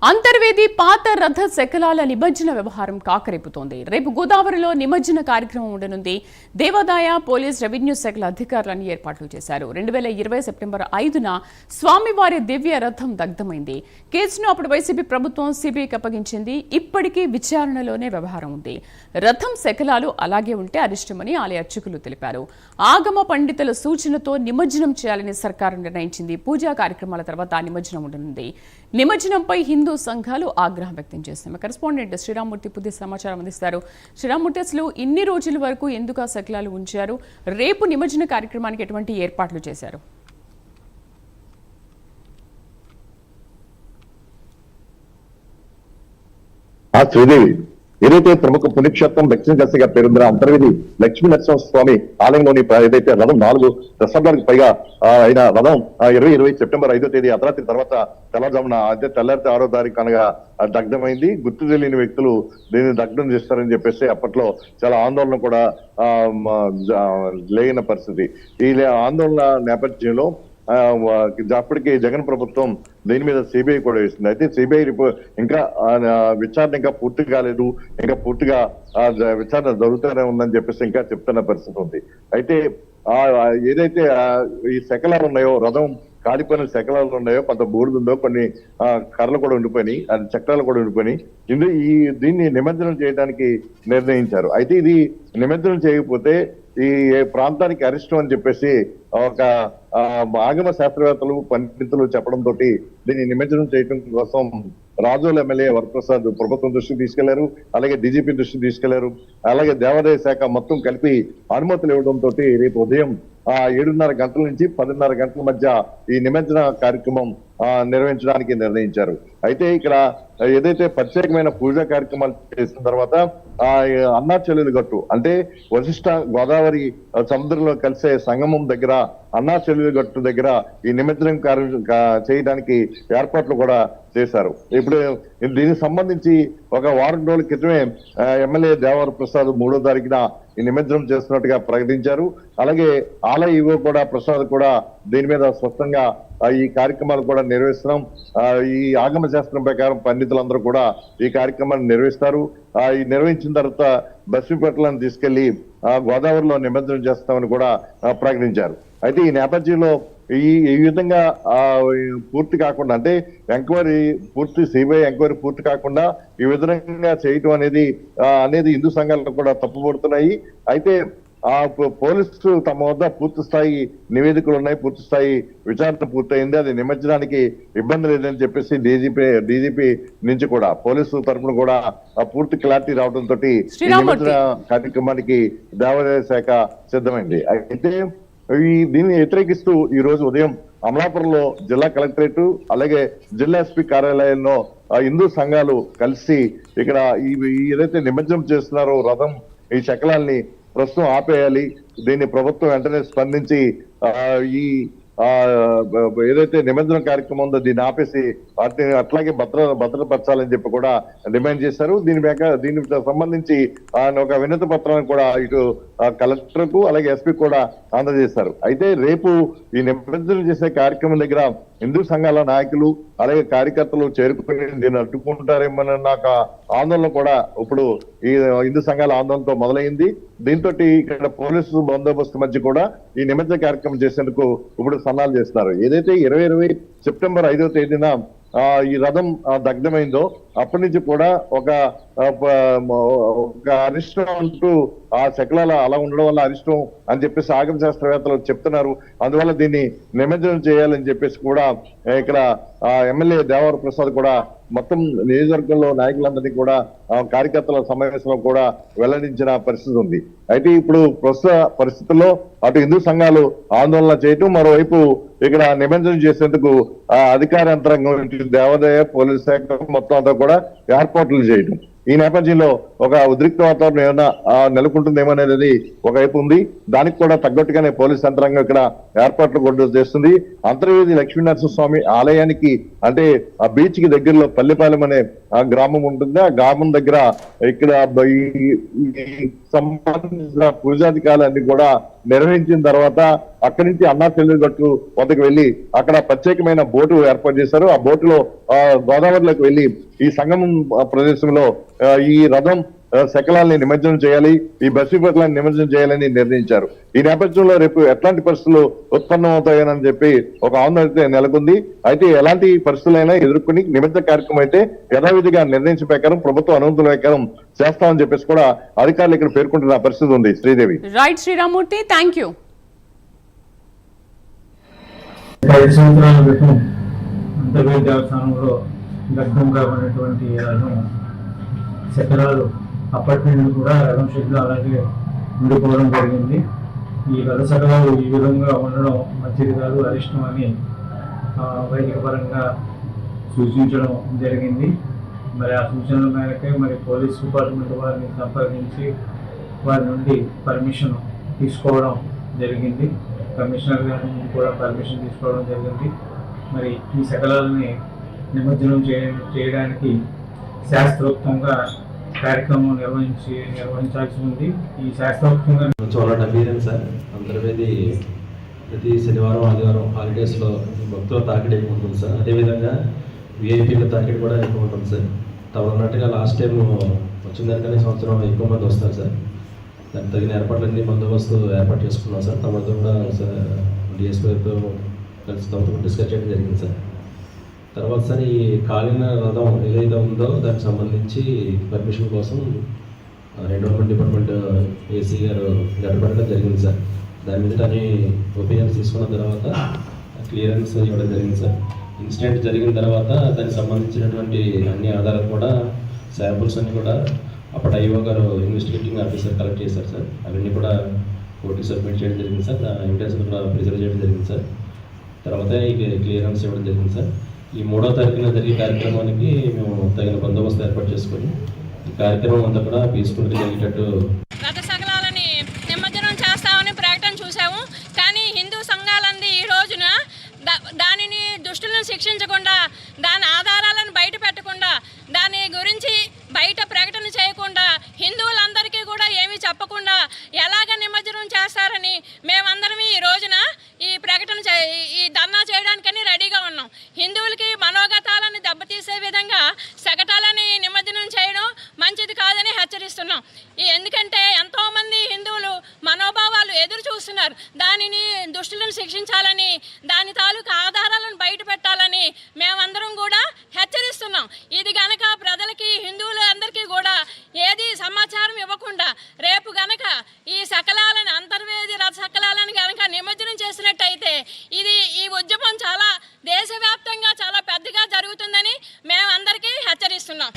అంతర్వేది పాత రథ శకలాల నిమజ్జన వ్యవహారం కాకరేపుతోంది. రేపు గోదావరిలో నిమజ్జన కార్యక్రమం ఉండనుంది. దేవాదాయ, పోలీస్, రెవెన్యూ శాఖల అధికారులను ఏర్పాట్లు చేశారు. 2020 సెప్టెంబర్ 5న స్వామివారి దివ్య రథం దగ్ధమైంది. కేసును అప్పుడు వైసీపీ ప్రభుత్వం సిబిఐకి అప్పగించింది. ఇప్పటికీ విచారణలోనే వ్యవహారం ఉంది. రథం శకలాలు అలాగే ఉంటే అరిష్టమని ఆలయ అర్చకులు తెలిపారు. ఆగమ పండితుల సూచనతో నిమజ్జనం చేయాలని సర్కారు నిర్ణయించింది. పూజా కార్యక్రమాల తర్వాత నిమజ్జనం ఉండనుంది. నిమజ్జనంపై హిందూ సంఘాలు ఆగ్రహం వ్యక్తం చేస్తున్నాయి. కరెస్పాండెంట్ శ్రీరామ్మూర్తి పూర్తి సమాచారం అందిస్తారు. శ్రీరామ్మూర్తి, అసలు ఇన్ని రోజుల వరకు ఎందుకు ఆ శకలాలు ఉంచారు? రేపు నిమజ్జన కార్యక్రమానికి ఎటువంటి ఏర్పాట్లు చేశారు? శ్రీదేవి, ఏదైతే ప్రముఖ పుణ్యక్షేత్రం దక్షిణ కాశీగా పేరుందిన అంతర్వేది లక్ష్మీ నరసింహస్వామి ఆలయంలోని ఏదైతే రథం 4 దశాబ్దాలకు పైగా అయిన రథం 2020 సెప్టెంబర్ 5వ తేదీ అర్ధరాత్రి తర్వాత తెల్లజామున అదే తెల్లారితే 6వ తారీఖు అనగా దగ్ధమైంది. గుర్తు తెలియని వ్యక్తులు దీన్ని దగ్ధం చేస్తారని చెప్పేసి అప్పట్లో చాలా ఆందోళన కూడా లేని పరిస్థితి. ఈ ఆందోళన నేపథ్యంలో అప్పటికి జగన్ ప్రభుత్వం దీని మీద సిబిఐ కూడా వేసింది. అయితే సిబిఐ ఇంకా విచారణ ఇంకా పూర్తి కాలేదు, ఇంకా పూర్తిగా విచారణ జరుగుతూనే ఉందని చెప్పేసి ఇంకా చెప్తున్న పరిస్థితి ఉంది. అయితే ఏదైతే ఈ శకలాలు ఉన్నాయో, రథం కాలిపోయిన శకలాలు ఉన్నాయో, కొంత బూడిదుందో, కొన్ని కర్రలు కూడా ఉండిపోయినాయి, అది చక్రాలు కూడా ఉండిపోయినాయి. దీన్ని నిమజ్జనం చేయడానికి నిర్ణయించారు. అయితే ఇది నిమజ్జనం చేయకపోతే ఈ ప్రాంతానికి అరిష్టం అని చెప్పేసి ఒక ఆగమ శాస్త్రవేత్తలు, పండితులు చెప్పడంతో దీన్ని నిమజ్జనం చేయడం కోసం రాజోల్ ఎమ్మెల్యే వరప్రసాద్ ప్రభుత్వం దృష్టికి తీసుకెళ్లారు, అలాగే డీజీపీ దృష్టికి తీసుకెళ్లారు, అలాగే దేవాదాయ శాఖ మొత్తం కలిపి అనుమతులు ఇవ్వడంతో రేపు ఉదయం 7:30 గంటల నుంచి 10:30 గంటల మధ్య ఈ నిమజ్జన కార్యక్రమం నిర్వహించడానికి నిర్ణయించారు. అయితే ఇక్కడ ఏదైతే ప్రత్యేకమైన పూజా కార్యక్రమాలు చేసిన తర్వాత అన్నా చెల్లెలు గట్టు అంటే వశిష్ట గోదావరి సముద్రంలో కలిసే సంగమం దగ్గర అన్నా చెల్లెలు గట్టు దగ్గర ఈ నిమజ్జనం చేయడానికి ఏర్పాట్లు కూడా చేశారు. ఇప్పుడు దీనికి సంబంధించి ఒక వారం రోజుల క్రితమే ఎమ్మెల్యే దేవర ప్రసాద్ 3వ తారీఖున ఈ నిమజ్జనం చేస్తున్నట్టుగా ప్రకటించారు. అలాగే ఆలయ ఈవో కూడా ప్రసాద్ కూడా దీని మీద స్పష్టంగా ఈ కార్యక్రమాలు కూడా నిర్వహిస్తున్నాం, ఈ ఆగమ శాస్త్రం ప్రకారం పండితులందరూ కూడా ఈ కార్యక్రమాన్ని నిర్వహిస్తారు. ఈ నిర్వహించిన తర్వాత బస్సుపెట్టలను తీసుకెళ్లి గోదావరిలో నిమజ్జనం చేస్తామని కూడా ప్రకటించారు. అయితే ఈ నేపథ్యంలో ఈ విధంగా పూర్తి కాకుండా, అంటే సిబిఐ ఎంక్వైరీ పూర్తి కాకుండా ఈ విధంగా చేయటం అనేది హిందూ సంఘాలను కూడా తప్పుపడుతున్నాయి. అయితే పోలీసులు తమ వద్ద పూర్తి స్థాయి నివేదికలు ఉన్నాయి, పూర్తి స్థాయి విచారణ పూర్తయింది, అది నిమజ్జనానికి ఇబ్బంది లేదని చెప్పేసి డీజీపీ నుంచి కూడా పోలీసు తరఫున కూడా పూర్తి క్లారిటీ రావడంతో నిమజ్జన కార్యక్రమానికి దేవాదాయ శాఖ సిద్ధమైంది. అయితే దీన్ని వ్యతిరేకిస్తూ ఈ రోజు ఉదయం అమలాపురంలో జిల్లా కలెక్టరేట్ అలాగే జిల్లా ఎస్పీ కార్యాలయంలో హిందూ సంఘాలు కలిసి ఇక్కడ ఏదైతే నిమజ్జనం చేస్తున్నారో రథం, ఈ శకలాల్ని ప్రస్తుతం ఆపేయాలి, దీన్ని ప్రభుత్వం వెంటనే స్పందించి ఈ ఏదైతే నిమజ్జన కార్యక్రమం ఉందో దీన్ని ఆపేసి వాటిని అట్లాగే భద్రపరచాలని చెప్పి కూడా డిమాండ్ చేశారు. దీనికి సంబంధించి ఒక వినతి పత్రాన్ని కూడా ఇటు కలెక్టర్ కు అలాగే ఎస్పీ కూడా అందజేశారు. అయితే రేపు ఈ నిమజ్జనం చేసే కార్యక్రమం దగ్గర హిందూ సంఘాల నాయకులు అలాగే కార్యకర్తలు చేరుకుని దీన్ని అడ్డుకుంటారేమోనన్న నాకు ఆందోళన కూడా ఇప్పుడు ఈ హిందూ సంఘాల ఆందోళనతో మొదలైంది. దీంతో ఇక్కడ పోలీసు బందోబస్తు మధ్య కూడా ఈ నిమజ్జన కార్యక్రమం చేసేందుకు ఇప్పుడు సన్నాహాలు చేస్తున్నారు. ఏదైతే 2020 సెప్టెంబర్ 5వ తేదీన ఈ రథం దగ్ధమైందో అప్పటి నుంచి కూడా ఒక అరిష్టం అంటూ ఆ శకలాల అలా ఉండడం వల్ల అరిష్టం అని చెప్పేసి ఆగమ శాస్త్రవేత్తలు చెప్తున్నారు. అందువల్ల దీన్ని నిమజ్జనం చేయాలని చెప్పేసి కూడా ఇక్కడ ఎమ్మెల్యే దేవర ప్రసాద్ కూడా మొత్తం నియోజకవర్గంలో నాయకులందరినీ కూడా కార్యకర్తల సమావేశంలో కూడా వెల్లడించిన పరిస్థితి ఉంది. అయితే ఇప్పుడు ప్రస్తుత పరిస్థితుల్లో అటు హిందూ సంఘాలు ఆందోళన చేయటం, మరోవైపు ఇక్కడ నిమజ్జనం చేసేందుకు అధికార యంత్రాంగం దేవాదాయ పోలీస్ శాఖ మొత్తం అంతా కూడా ఏర్పాట్లు చేయటం, ఈ నేపథ్యంలో ఒక ఉద్రిక్త వాతావరణం ఏమైనా నెలకొంటుందేమో అనేది ఒకవైపు ఉంది. దానికి కూడా తగ్గట్టుగానే పోలీస్ యంత్రాంగం ఇక్కడ ఏర్పాట్లు కూడా చేస్తుంది. అంతర్వేది లక్ష్మీనరసింహస్వామి ఆలయానికి అంటే ఆ బీచ్ కి దగ్గరలో పల్లెపాలెం అనే ఆ గ్రామం ఉంటుంది. ఆ గ్రామం దగ్గర ఇక్కడ సంబంధించిన పూజాధికారులన్నీ కూడా నిర్వహించిన తర్వాత అక్కడి నుంచి అన్నా చెల్లెలు గట్టు వద్దకు వెళ్లి అక్కడ ప్రత్యేకమైన బోటు ఏర్పాటు చేశారు. ఆ బోటులో గోదావరిలోకి వెళ్లి ఈ సంగమం ప్రదేశంలో ఈ రథం శకలాల్ని నిమజ్జనం చేయాలి, ఈ బస్సుపట్లని నిమజ్జనం చేయాలని నిర్ణయించారు. ఈ నేపథ్యంలో రేపు ఎట్లాంటి పరిస్థితులు ఉత్పన్నమవుతాయని చెప్పి ఒక ఆందోళన అయితే నెలకొంది. అయితే ఎలాంటి పరిస్థితులైనా ఎదుర్కొని నిమజ్జన కార్యక్రమం అయితే యథావిధిగా నిర్ణయించిన ప్రకారం ప్రభుత్వ అనుమతుల ప్రకారం చేస్తామని చెప్పేసి కూడా అధికారులు ఇక్కడ పేర్కొంటున్న పరిస్థితి ఉంది. Sridevi. Right Sriramurthy, thank you. 5 సంవత్సరాల క్రితం అంతర్వేది దేవస్థానంలో దగ్ధం కాబడినటువంటి రథం శకలాలు అప్పటి నుండి కూడా రథం షెడ్లు అలాగే ఉండిపోవడం జరిగింది. ఈ రథ శకలాలు ఈ విధంగా ఉండడం మంచిది కాదు, అరిష్టం అని వైదిక పరంగా సూచించడం జరిగింది. మరి ఆ సూచనల మేరకే మరి పోలీస్ డిపార్ట్మెంట్ వారిని సంప్రదించి వారి నుండి పర్మిషన్ తీసుకోవడం జరిగింది. కమిషనర్ గారి నుండి కూడా పర్మిషన్ తీసుకోవడం జరిగింది. మరి ఈ శకలాలని నిమజ్జనం చేయడానికి శాస్త్రోక్తంగా కార్యక్రమం నిర్వహించాల్సి ఉంది. ఈ శాస్త్రోక్తంగా చాలా డబ్బీదని సార్. అంతర్వేది ప్రతి శనివారం ఆదివారం హాలిడేస్లో భక్తుల తాకిడి ఎక్కువ ఉంటుంది సార్. అదేవిధంగా విఐపీల తాకిడి కూడా ఎక్కువ ఉంటుంది సార్. తమన్నట్టుగా లాస్ట్ టైం వచ్చిందానికనే సంవత్సరం ఎక్కువ మంది వస్తారు సార్. దానికి తగిన ఏర్పాట్లన్నీ బందోబస్తు ఏర్పాటు చేసుకున్నాం సార్. తమతో కూడా డిఎస్పీతో కలిసి తమతో డిస్కస్ చేయడం జరిగింది సార్. తర్వాత సార్ ఈ కాలిన రథం ఏదైతే ఉందో దానికి సంబంధించి పర్మిషన్ కోసం ఎన్విరాన్మెంట్ డిపార్ట్మెంట్ ఏసీ గారు గడపడడం జరిగింది సార్. దాని మీద అన్ని ఒపీనియన్స్ తీసుకున్న తర్వాత క్లియరెన్స్ ఇవ్వడం జరిగింది సార్. ఇన్సిడెంట్ జరిగిన తర్వాత దానికి సంబంధించినటువంటి అన్ని ఆధారాలు కూడా శాంపుల్స్ అన్నీ కూడా అప్పటి ఐఓ గారు ఇన్వెస్టిగేటింగ్ ఆఫీసర్ కలెక్ట్ చేశారు సార్. అవన్నీ కూడా కోర్టుకి సబ్మిట్ చేయడం జరిగింది సార్. ఎవిడెన్స్ కూడా ప్రిజర్వ్ చేయడం జరిగింది సార్. తర్వాత ఈ క్లియరెన్స్ ఇవ్వడం జరిగింది సార్. ఈ 3వ తారీఖున జరిగే కార్యక్రమానికి మేము తగిన బందోబస్తు ఏర్పాటు చేసుకొని ఈ కార్యక్రమం అంతా కూడా పీస్ఫుల్గా జరిగేటట్టు రథ శకలాలని నిమజ్జనం చేస్తామని ప్రకటన చూసాము. కానీ హిందూ సంఘాలంది ఈ రోజున దానిని దుష్టులను శిక్షించకుండా, దాని ఆధారాలను బయట పెట్టకుండా, దాని గురించి బయట ప్రకటన చేయకుండా, హిందువులందరికీ కూడా ఏమీ చెప్పకుండా ఎలాగ నిమజ్జనం చేస్తారని మేమందరం ఈ రోజున ఈ ప్రకటన ఈ ధర్నా చేయడానికని రెడీగా ఉన్నాం. హిందువులకి మనోగతాలను దెబ్బతీసే విధంగా శకటాలని నిమజ్జనం చేయడం మంచిది కాదని హెచ్చరిస్తున్నాం. ఎందుకంటే ఎంతోమంది హిందువులు మనోభావాలు ఎదురు చూస్తున్నారు. దానిని దుష్టులను శిక్షించాలని, దాని తాలూకు ఆధారాలను బయట పెట్టాలని మేమందరం కూడా హెచ్చరిస్తున్నాం. ఇది గనక ప్రజలకి, హిందువులందరికీ కూడా ఏది సమాచారం ఇవ్వకుండా రేపు గనక ఈ శకలాలను, అంతర్వేది రథ శకలాలను గనక నిమజ్జనం చేసినట్టయితే ఈ ఉద్యమం చాలా దేశవ్యాప్తంగా చాలా పెద్దగా జరుగుతుందని మేమందరికీ హెచ్చరిస్తున్నాం.